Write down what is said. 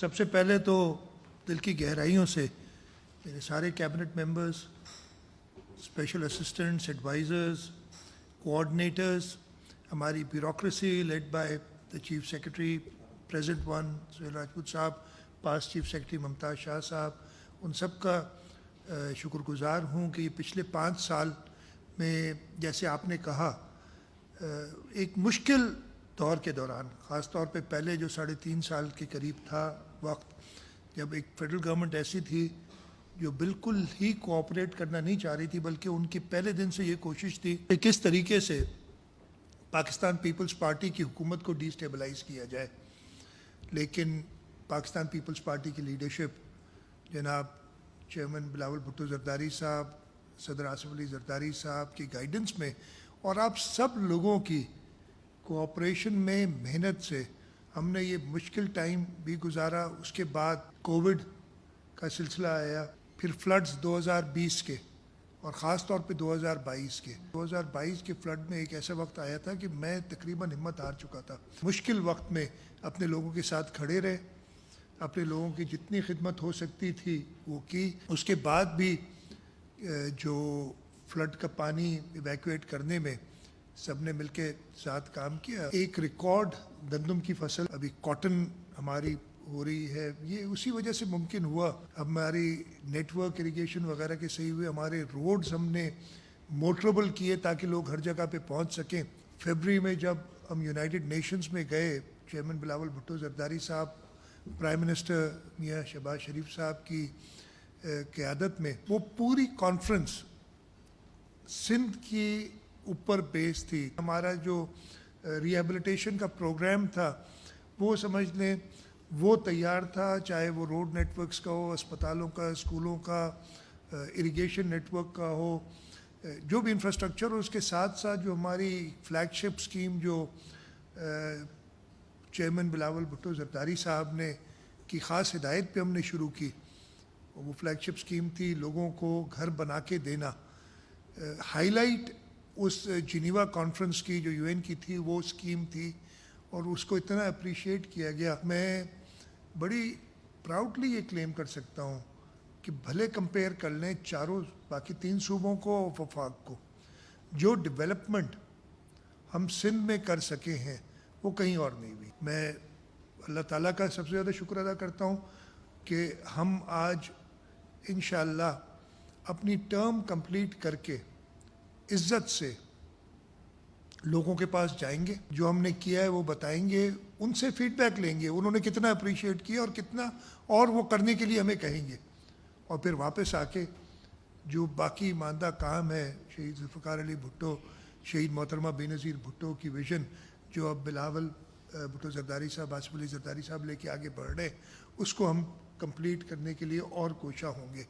سب سے پہلے تو دل کی گہرائیوں سے میرے سارے cabinet members, special assistants, advisors, coordinators, ہماری bureaucracy led by the chief secretary present one Sohail Rajput sahib, پاس چیف سیکرٹری ممتاز شاہ صاحب، ان سب کا شکر گزار ہوں کہ یہ پچھلے 5 سال میں جیسے آپ نے کہا ایک مشکل دور کے دوران، خاص طور پہ پہلے جو 3.5 سال کے قریب تھا وقت، جب ایک فیڈرل گورنمنٹ ایسی تھی جو بالکل ہی کوآپریٹ کرنا نہیں چاہ رہی تھی، بلکہ ان کی پہلے دن سے یہ کوشش تھی کہ کس طریقے سے پاکستان پیپلز پارٹی کی حکومت کو ڈی اسٹیبلائز کیا جائے، لیکن پاکستان پیپلز پارٹی کی لیڈرشپ جناب چیئرمین بلاول بھٹو زرداری صاحب، صدر آصف علی زرداری صاحب کی گائیڈنس میں اور آپ سب لوگوں کی کوآپریشن میں، محنت سے ہم نے یہ مشکل ٹائم بھی گزارا۔ اس کے بعد کووڈ کا سلسلہ آیا، پھر فلڈز 2020 کے اور خاص طور پہ 2022 کے فلڈ میں ایک ایسا وقت آیا تھا کہ میں تقریباً ہمت ہار چکا تھا۔ مشکل وقت میں اپنے لوگوں کے ساتھ کھڑے رہے، اپنے لوگوں کی جتنی خدمت ہو سکتی تھی وہ کی۔ اس کے بعد بھی جو فلڈ کا پانی ایویکویٹ کرنے میں سب نے مل کے ساتھ کام کیا۔ ایک ریکارڈ گندم کی فصل، ابھی کاٹن ہماری ہو رہی ہے، یہ اسی وجہ سے ممکن ہوا۔ ہماری نیٹ ورک اریگیشن وغیرہ کے صحیح ہوئے، ہمارے روڈز ہم نے موٹربل کیے تاکہ لوگ ہر جگہ پہ پہنچ سکیں۔ فیبری میں جب ہم یونائٹڈ نیشنز میں گئے، چیئرمین بلاول بھٹو زرداری صاحب، پرائم منسٹر میاں شہباز شریف صاحب کی قیادت میں، وہ پوری کانفرنس سندھ کی اوپر بیس تھی۔ ہمارا جو ریہیبلیٹیشن کا پروگرام تھا وہ سمجھ لیں وہ تیار تھا، چاہے وہ روڈ نیٹ ورکس کا ہو، اسپتالوں کا، اسکولوں کا، اریگیشن نیٹ ورک کا ہو، جو بھی انفراسٹرکچر ہو، اس کے ساتھ ساتھ جو ہماری فلیگ شپ اسکیم جو چیئرمین بلاول بھٹو زرداری صاحب نے کی خاص ہدایت پہ ہم نے شروع کی، وہ فلیگ شپ اسکیم تھی لوگوں کو گھر بنا کے دینا۔ ہائی لائٹ اس جنیوا کانفرنس کی جو UN کی تھی وہ اسکیم تھی، اور اس کو اتنا اپریشیٹ کیا گیا۔ میں بڑی پراؤڈلی یہ کلیم کر سکتا ہوں کہ بھلے کمپیئر کر لیں چاروں باقی 3 صوبوں کو اور وفاق کو، جو ڈیولپمنٹ ہم سندھ میں کر سکے ہیں وہ کہیں اور نہیں ہوئی۔ میں اللہ تعالیٰ کا سب سے زیادہ شکر ادا کرتا ہوں کہ ہم آج انشاءاللہ اپنی ٹرم کمپلیٹ کر کے عزت سے لوگوں کے پاس جائیں گے، جو ہم نے کیا ہے وہ بتائیں گے، ان سے فیڈ بیک لیں گے انہوں نے کتنا اپریشیٹ کیا اور کتنا اور وہ کرنے کے لیے ہمیں کہیں گے، اور پھر واپس آ کے جو باقی ماندہ کام ہے، شہید ذوالفقار علی بھٹو، شہید محترمہ بینظیر بھٹو کی ویژن جو اب بلاول بھٹو زرداری صاحب، آصف علی زرداری صاحب لے کے آگے بڑھ رہے ہیں، اس کو ہم کمپلیٹ کرنے کے لیے اور کوشاں ہوں گے۔